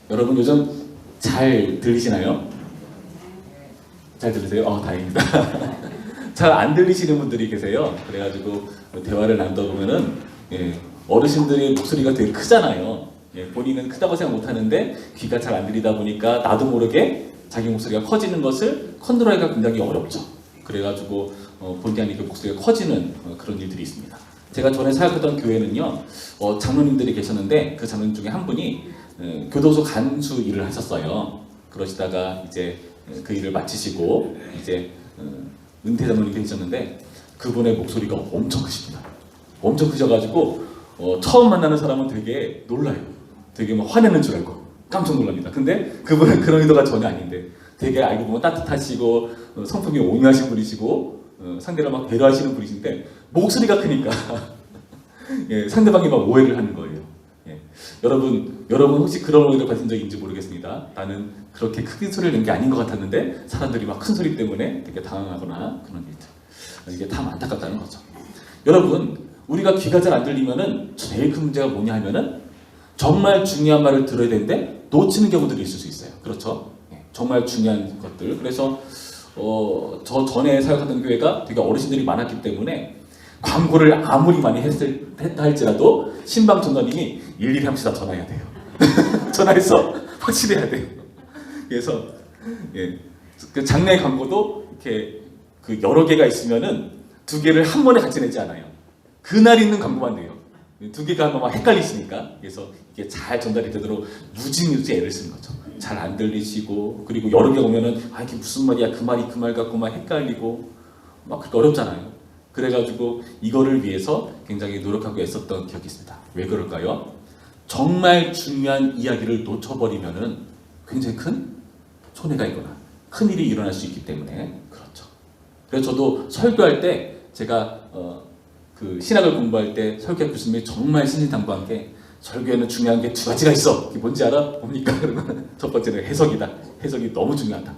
여러분 요즘 잘 들리시나요? 잘 들리세요? 다행입니다. 잘 안 들리시는 분들이 계세요. 그래가지고 대화를 나누다 보면은 어르신들의 목소리가 되게 크잖아요. 본인은 크다고 생각 못하는데 귀가 잘 안 들리다 보니까 나도 모르게 자기 목소리가 커지는 것을 컨트롤하기가 굉장히 어렵죠. 그래가지고 본의 아니게 목소리가 커지는 그런 일들이 있습니다. 제가 전에 사역했던 교회는요, 장로님들이 계셨는데 그 장로님 중에 한 분이 교도소 간수 일을 하셨어요. 그러시다가 이제 그 일을 마치시고 이제 은퇴 장로님 계셨는데 그분의 목소리가 엄청 크십니다. 엄청 크셔가지고 처음 만나는 사람은 되게 놀라요. 되게 막 화내는 줄 알고 깜짝 놀랍니다. 근데 그분은 그런 의도가 전혀 아닌데 되게 알고 보면 따뜻하시고 성품이 온유하신 분이시고 상대를 막 배려하시는 분이신데 목소리가 크니까 상대방이 막 오해를 하는 거예요. 여러분 혹시 그런 오해를 받은 적이 있는지 모르겠습니다. 나는 그렇게 큰 소리를 낸 게 아닌 것 같았는데 사람들이 막 큰 소리 때문에 되게 당황하거나 그런 일들. 이게 다 안타깝다는 거죠. 여러분, 우리가 귀가 잘 안 들리면은 제일 큰 문제가 뭐냐 하면은 정말 중요한 말을 들어야 되는데 놓치는 경우들이 있을 수 있어요. 그렇죠? 정말 중요한 것들. 그래서 저 전에 사역하던 교회가 되게 어르신들이 많았기 때문에 광고를 아무리 많이 했다 할지라도 신방 전도님이 일일이 한 번씩 다 전화해야 돼요. 전화해서 확실해야 돼요. 그래서 그 장래 광고도 이렇게 그 여러 개가 있으면은 두 개를 한 번에 같이 내지 않아요. 그날 있는 광고만 돼요. 두 개가 한번 막 헷갈리시니까. 그래서 이게 잘 전달이 되도록 무지무지 애를 쓰는 거죠. 잘 안 들리시고, 그리고 여러 개 오면은 이게 무슨 말이야, 그 말이 그 말 같고 막 헷갈리고 막 그렇게 어렵잖아요. 그래가지고 이거를 위해서 굉장히 노력하고 애썼던 기억이 있습니다. 왜 그럴까요? 정말 중요한 이야기를 놓쳐버리면은 굉장히 큰 손해가 있거나 큰 일이 일어날 수 있기 때문에 그렇죠. 그래서 저도 설교할 때 제가 그 신학을 공부할 때 설교 교수님이 정말 신신당부한 게 설교에는 중요한 게 두 가지가 있어. 그게 뭔지 알아? 뭡니까? 그러면 첫 번째는 해석이다. 해석이 너무 중요하다.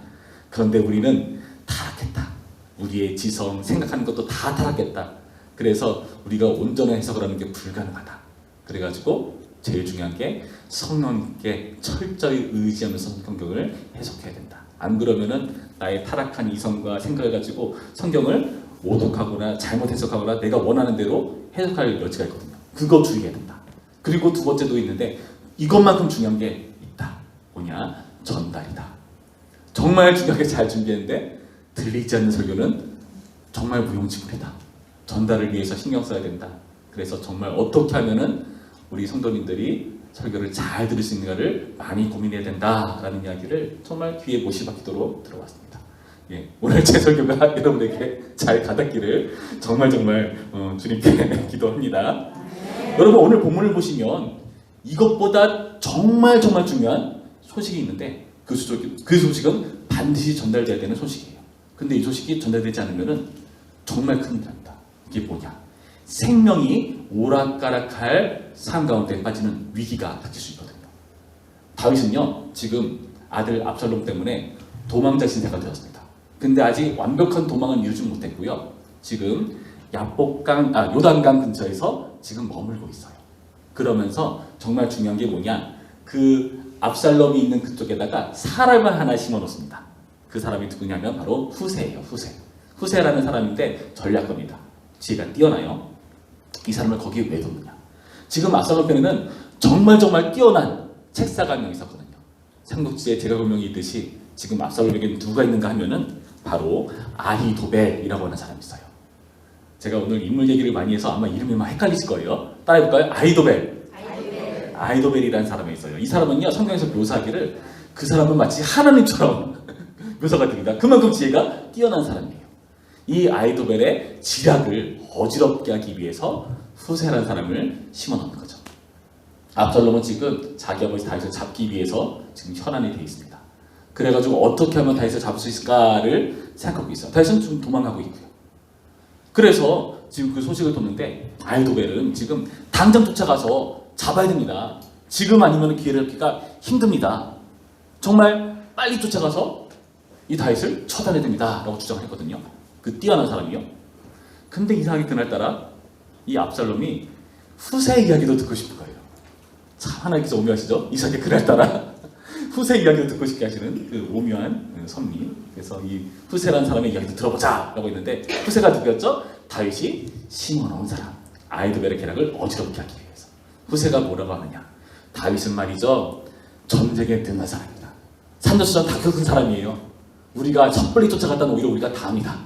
그런데 우리는 타락했다. 우리의 지성, 생각하는 것도 다 타락했다. 그래서 우리가 온전한 해석을 하는 게 불가능하다. 그래가지고 제일 중요한 게 성령님께 철저히 의지하면서 성경을 해석해야 된다. 안 그러면은 나의 타락한 이성과 생각을 가지고 성경을 오독하거나 잘못 해석하거나 내가 원하는 대로 해석할 여지가 있거든요. 그거 주의해야 된다. 그리고 두 번째도 있는데 이것만큼 중요한 게 있다. 뭐냐? 전달이다. 정말 중요하게 잘 준비했는데 들리지 않는 설교는 정말 무용지물이다. 전달을 위해서 신경 써야 된다. 그래서 정말 어떻게 하면은 우리 성도님들이 설교를 잘 들을 수 있는가를 많이 고민해야 된다라는 이야기를 정말 귀에 못이 박히도록 들어왔습니다. 오늘 제 설교가 여러분에게 잘 가닿기를 정말 주님께 기도합니다. 여러분, 오늘 본문을 보시면 이것보다 정말 중요한 소식이 있는데 그 소식은 반드시 전달돼야 되는 소식이에요. 근데 이 소식이 전달되지 않으면 정말 큰일 납니다. 이게 뭐냐? 생명이 오락가락할 삶 가운데 빠지는 위기가 닥칠 수 있거든요. 다윗은요, 지금 아들 압살롬 때문에 도망자 신세가 되었습니다. 근데 아직 완벽한 도망은 이루지 못했고요. 지금 요단강 근처에서 지금 머물고 있어요. 그러면서 정말 중요한 게 뭐냐? 그 압살롬이 있는 그쪽에다가 사람을 하나 심어 놓습니다. 그 사람이 누구냐면 바로 후세예요. 후세라는 사람인데 전략가입니다. 지혜가 뛰어나요. 이 사람을 거기에 왜 뒀느냐? 지금 압살롬 편에는 정말 뛰어난 책사가 한 명 있었거든요. 삼국지에 제갈공명이 있듯이 지금 압살롬에게는 누가 있는가 하면은 바로 아히도벨이라고 하는 사람이 있어요. 제가 오늘 인물 얘기를 많이 해서 아마 이름이 막 헷갈리실 거예요. 따라해볼까요? 아히도벨이라는 사람이 있어요. 이 사람은요, 성경에서 묘사하기를 그 사람은 마치 하나님처럼 묘사가 됩니다. 그만큼 지혜가 뛰어난 사람이에요. 이 아히도벨의 지략을 어지럽게 하기 위해서 후세라는 사람을 심어놓는 거죠. 압살롬은 지금 자기 아버지 다윗을 잡기 위해서 지금 현안이 되어 있습니다. 그래가지고 어떻게 하면 다윗을 잡을 수 있을까를 생각하고 있어요. 다윗은 좀 도망가고 있고요. 그래서 지금 그 소식을 듣는데 아히도벨은 지금 당장 쫓아가서 잡아야 됩니다. 지금 아니면 기회를 잡기가 힘듭니다. 정말 빨리 쫓아가서 이 다윗을 처단해야 됩니다 라고 주장을 했거든요. 그 뛰어난 사람이요. 근데 이상하게 그날따라 이 압살롬이 후세의 이야기도 듣고 싶은 거예요. 참 하나님께서 오묘하시죠? 이상하게 그날따라 후세 이야기를 듣고 싶게 하시는 그 오묘한 섭리. 그래서 이 후세라는 사람의 이야기도 들어보자 라고 했는데, 후세가 누구였죠? 다윗이 심어놓은 사람, 아이도벨의 계략을 어지럽게 하기 위해서. 후세가 뭐라고 하느냐, 다윗은 말이죠, 전쟁에 등한 사람입니다. 산전수전 다 겪은 사람이에요. 우리가 섣불리 쫓아갔다는 오히려 우리가 다음이다.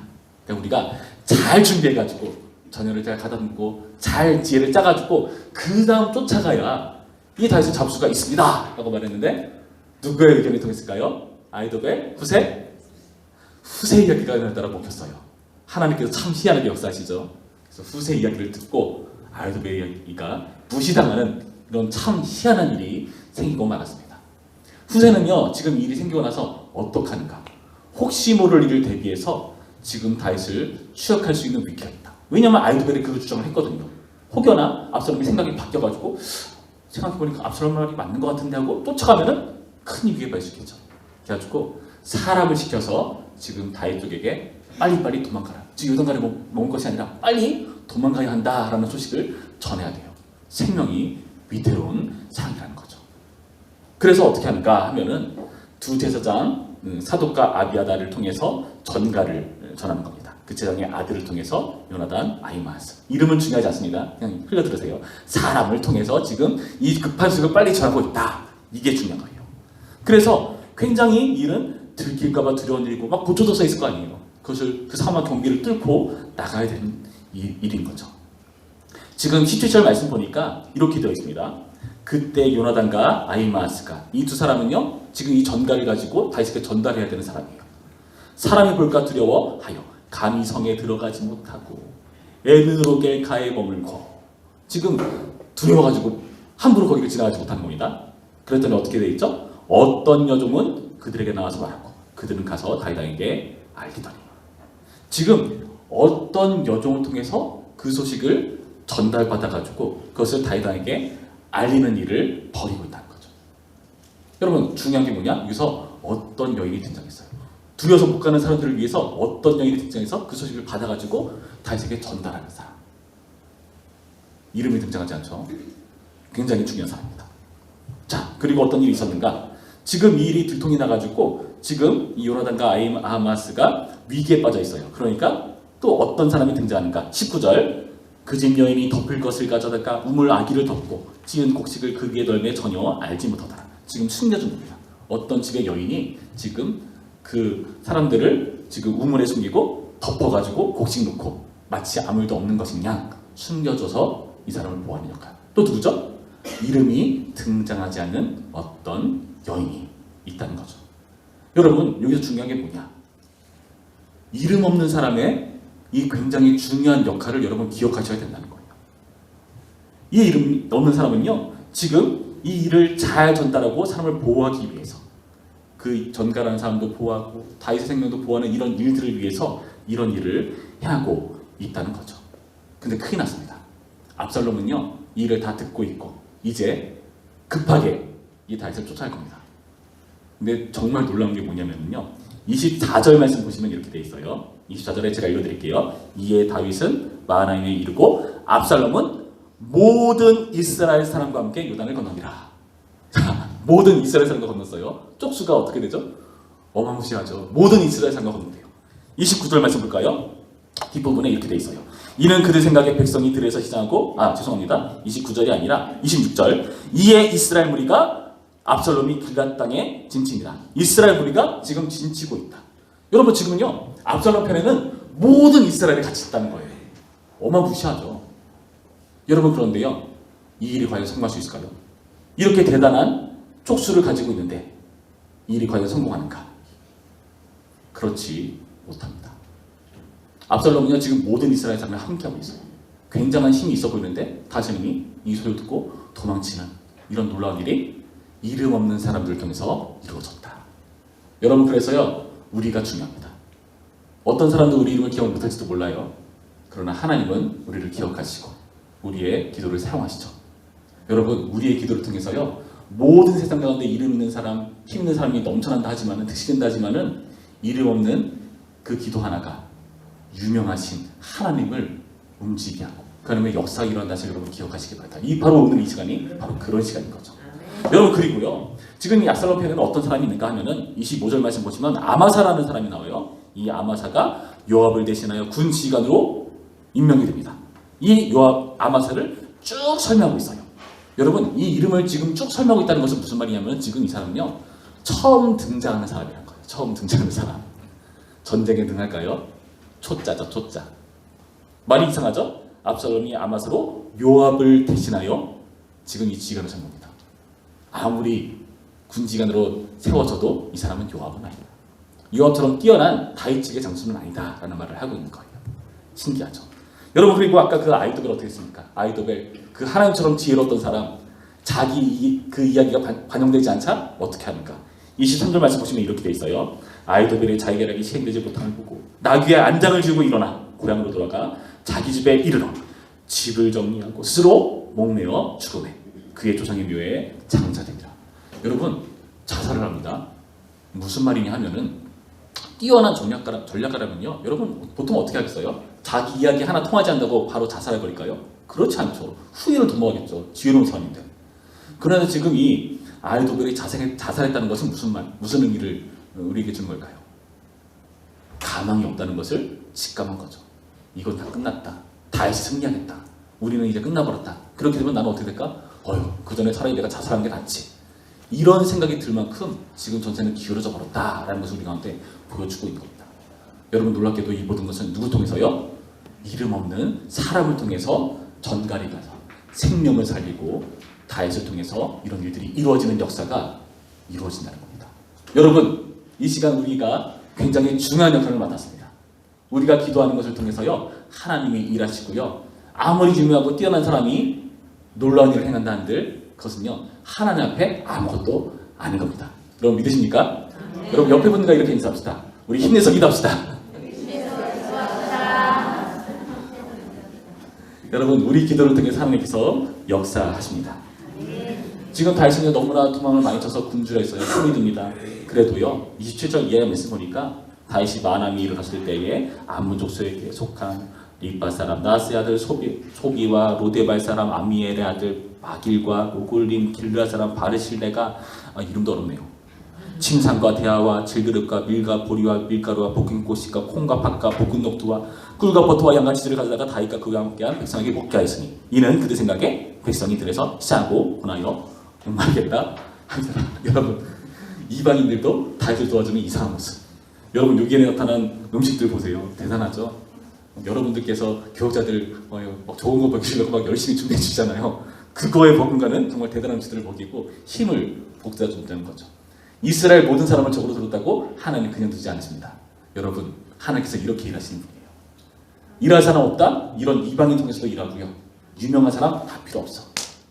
그러니까 우리가 잘 준비해가지고 전열을 잘 가다듬고 잘 지혜를 짜가지고 그 다음 쫓아가야 이 다윗을 잡을 수가 있습니다 라고 말했는데, 누구의 의견이 통했을까요? 아이도벨, 후세? 후세 이야기가 따라 먹혔어요. 하나님께서 참 희한하게 역사하시죠. 그래서 후세 이야기를 듣고 아이도벨 이야기가 무시당하는 이런 참 희한한 일이 생기고 말았습니다. 후세는요, 지금 이 일이 생기고 나서 어떡하는가, 혹시 모를 일을 대비해서 지금 다윗을 추격할 수 있는 위기가 있다. 왜냐하면 아이도벨이 그 주장을 했거든요. 혹여나 압살롬이 생각이 바뀌어가지고 생각해보니까 압살롬 말이 맞는 것 같은데 하고 쫓아가면은 큰 위기에 빠질 수 있겠죠. 그래가지고 사람을 시켜서 지금 다윗 쪽에게 빨리빨리 도망가라, 지금 요단강에 머문 것이 아니라 빨리 도망가야 한다라는 소식을 전해야 돼요. 생명이 위태로운 상황이라는 거죠. 그래서 어떻게 하는가 하면은 두 제사장 사독과 아비아다를 통해서 전가를 전하는 겁니다. 그 제사장의 아들을 통해서 요나단, 아히마스. 이름은 중요하지 않습니다. 그냥 흘려들으세요. 사람을 통해서 지금 이 급한 소식을 빨리 전하고 있다. 이게 중요한 거예요. 그래서 굉장히 일은 들킬까봐 두려운 일이고 막 고쳐져서 있을 거 아니에요. 그것을 그 사막 경비를 뚫고 나가야 되는 일인 거죠. 지금 17절 말씀 보니까 이렇게 되어 있습니다. 그때 요나단과 아히마스가, 이 두 사람은요, 지금 이 전가를 가지고 다윗에게 전달해야 되는 사람이에요. 사람이 볼까 두려워하여 감히 성에 들어가지 못하고 에느로겔 가에 머물고, 지금 두려워가지고 함부로 거기를 지나가지 못하는 겁니다. 그랬더니 어떻게 되어 있죠? 어떤 여종은 그들에게 나와서 말하고 그들은 가서 다윗에게 알리더니, 지금 어떤 여종을 통해서 그 소식을 전달받아가지고 그것을 다윗에게 알리는 일을 벌이고 있다는 거죠. 여러분, 중요한 게 뭐냐? 여기서 어떤 여인이 등장했어요. 두려워서 못 가는 사람들을 위해서 어떤 여인이 등장해서 그 소식을 받아가지고 다윗에게 전달하는 사람. 이름이 등장하지 않죠? 굉장히 중요한 사람입니다. 자, 그리고 어떤 일이 있었는가? 지금 이 일이 들통이 나가지고 지금 이 요나단과 아히마스가 위기에 빠져 있어요. 그러니까 또 어떤 사람이 등장하는가? 19절, 그 집 여인이 덮을 것을 가져다가 우물 아기를 덮고 지은 곡식을 그 위에 널매 전혀 알지 못하더라. 지금 숨겨준 겁니다. 어떤 집의 여인이 지금 그 사람들을 지금 우물에 숨기고 덮어가지고 곡식 놓고 마치 아무 일도 없는 것인 양 숨겨줘서 이 사람을 보호하는 역할. 또 누구죠? 이름이 등장하지 않는 어떤 여인이 있다는 거죠. 여러분, 여기서 중요한 게 뭐냐? 이름 없는 사람의 이 굉장히 중요한 역할을 여러분 기억하셔야 된다는 거예요. 이 이름 없는 사람은요, 지금 이 일을 잘 전달하고 사람을 보호하기 위해서, 그 전가라는 사람도 보호하고 다윗의 생명도 보호하는 이런 일들을 위해서 이런 일을 해하고 있다는 거죠. 근데 큰일 났습니다. 압살롬은요, 이 일을 다 듣고 있고 이제 급하게 이 다윗을 쫓아갈 겁니다. 근데 정말 놀라운 게 뭐냐면요, 24절 말씀 보시면 이렇게 돼 있어요. 24절에 제가 읽어드릴게요. 이에 다윗은 마하나임에 이르고 압살롬은 모든 이스라엘 사람과 함께 요단을 건너니라. 자, 모든 이스라엘 사람과 건넜어요. 쪽수가 어떻게 되죠? 어마무시하죠. 모든 이스라엘 사람과 건넌대요. 29절 말씀 볼까요? 뒷부분에 이렇게 돼 있어요. 이는 그들 생각에 백성이 들에서 시장하고, 죄송합니다. 29절이 아니라 26절. 이에 이스라엘 무리가 압살롬이 길앗 땅에 진치니라. 이스라엘 무리가 지금 진치고 있다. 여러분, 지금은요, 압살롬 편에는 모든 이스라엘이 같이 있다는 거예요. 어마무시하죠. 여러분, 그런데요, 이 일이 과연 성공할 수 있을까요? 이렇게 대단한 촉수를 가지고 있는데 이 일이 과연 성공하는가? 그렇지 못합니다. 압살롬은요, 지금 모든 이스라엘 사람을 함께하고 있어요. 굉장한 힘이 있어 보이는데 다시님이 이 소리를 듣고 도망치는 이런 놀라운 일이 이름 없는 사람들을 통해서 이루어졌다. 여러분, 그래서요, 우리가 중요합니다. 어떤 사람도 우리 이름을 기억 못할지도 몰라요. 그러나 하나님은 우리를 기억하시고 우리의 기도를 사용하시죠. 여러분, 우리의 기도를 통해서요, 모든 세상 가운데 이름 있는 사람, 힘 있는 사람이 넘쳐난다 하지만은, 득실된다 하지만은 이름 없는 그 기도 하나가 유명하신 하나님을 움직이게 하고 그 하나님의 역사가 일어난다는 것을 여러분 기억하시기 바랍니다. 이 바로 오늘 이 시간이 바로 그런 시간인 거죠. 여러분 그리고요. 지금 이 압살롬에게는 어떤 사람이 있는가 하면은 25절 말씀 보시면 아마사라는 사람이 나와요. 이 아마사가 요압을 대신하여 군 지휘관으로 임명이 됩니다. 이 요압 아마사를 쭉 설명하고 있어요. 여러분 이 이름을 지금 쭉 설명하고 있다는 것은 무슨 말이냐면 지금 이 사람은요 처음 등장하는 사람이라는 거예요. 처음 등장하는 사람. 전쟁에 능할까요? 초짜죠, 초짜. 말이 이상하죠? 압살롬이 아마사로 요압을 대신하여 지금 이 지휘관을 세웁니다. 아무리 군지관으로 세워져도 이 사람은 요압은 아니다. 요압처럼 뛰어난 다윗직의 장수는 아니다라는 말을 하고 있는 거예요. 신기하죠? 여러분 그리고 아까 그 아이도벨 어떻게 했습니까? 아이도벨 그 하나님처럼 지혜로웠던 사람 자기 그 이야기가 반영되지 않자 어떻게 합니까? 23절 말씀 보시면 이렇게 돼 있어요. 아이도벨의 자기계략이 시행되지 못함을 보고 나귀의 안장을 쥐고 일어나 고향으로 돌아가 자기 집에 이르러 집을 정리하고 스스로 목매어 죽음에 그의 조상의 묘에 장사됩니다. 여러분 자살을 합니다. 무슨 말이냐 하면은 뛰어난 전략가라면요 여러분 보통 어떻게 하겠어요? 자기 이야기 하나 통하지 않는다고 바로 자살해 버릴까요? 그렇지 않죠. 후회를 도모하겠죠. 지혜로운 사람인데. 그러나 지금 이 아이도벨이 자살했다는 것은 무슨 의미를 우리에게 주는 걸까요? 가망이 없다는 것을 직감한 거죠. 이건 다 끝났다. 다윗이 승리하겠다. 우리는 이제 끝나버렸다. 그렇게 되면 나는 어떻게 될까? 그 전에 차라리 내가 자살한 게 낫지. 이런 생각이 들 만큼 지금 전세는 기울어져 버렸다라는 것을 우리 가운데 보여주고 있는 겁니다. 여러분 놀랍게도 이 모든 것은 누구 통해서요? 이름 없는 사람을 통해서 전갈이 가서 생명을 살리고 다윗을 통해서 이런 일들이 이루어지는 역사가 이루어진다는 겁니다. 여러분 이 시간 우리가 굉장히 중요한 역할을 맡았습니다. 우리가 기도하는 것을 통해서요 하나님이 일하시고요 아무리 유명하고 뛰어난 사람이 놀라운 일을 행한다 한들 그것은요 하나님 앞에 아무것도 아닌 겁니다. 여러분 믿으십니까? 여러분 옆에 분들과 이렇게 인사합시다. 우리 힘내서 기도합시다. 여러분 우리 기도를 통해서 하나님께서 역사하십니다. 지금 다윗은 너무나 도망을 많이 쳐서 굶주려 있어요. 힘이 듭니다. 그래도요 27절 이하의 말씀 보니까 다윗이 마나미 일어났을 때에 암몬 족속에게 속한 립바 사람 나스의 아들 소비와 로데발 사람 아미엘의 아들 마길과 오골림 길르아 사람 바르실레가 이름도 어렵네요. 침상과 대야와 질그릇과 밀과 보리와 밀가루와 볶은 꽃씨과 콩과 팥과 볶은 녹두와 꿀과 버터와 양과 치즈를 가져다가 다윗과 그와 함께한 백성에게 먹게 하였으니 이는 그들 생각에 백성이 들에서 싸고 권하여 목마르겠다 하더라. 여러분 이방인들도 다윗을 도와주는 이상한 모습. 여러분 여기에 나타난 음식들 보세요. 대단하죠? 여러분들께서 교육자들 좋은 거 먹이려고 막 열심히 준비해 주시잖아요. 그거에 버금가는 정말 대단한 음식들을 먹이고 힘을 복돋아 준다는 거죠. 이스라엘 모든 사람을 적으로 들었다고 하나님 그냥 두지 않습니다. 여러분 하나님께서 이렇게 일하시는 분이에요. 일할 사람 없다? 이런 이방인 통해서도 일하고요. 유명한 사람 다 필요 없어.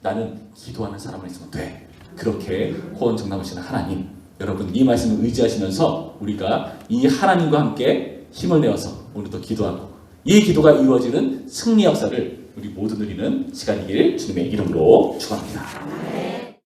나는 기도하는 사람만 있으면 돼. 그렇게 호언정담하시는 하나님. 여러분 이 말씀을 의지하시면서 우리가 이 하나님과 함께 힘을 내어서 오늘도 기도하고 이 기도가 이루어지는 승리 역사를 우리 모두 누리는 시간이길 주님의 이름으로 축원합니다.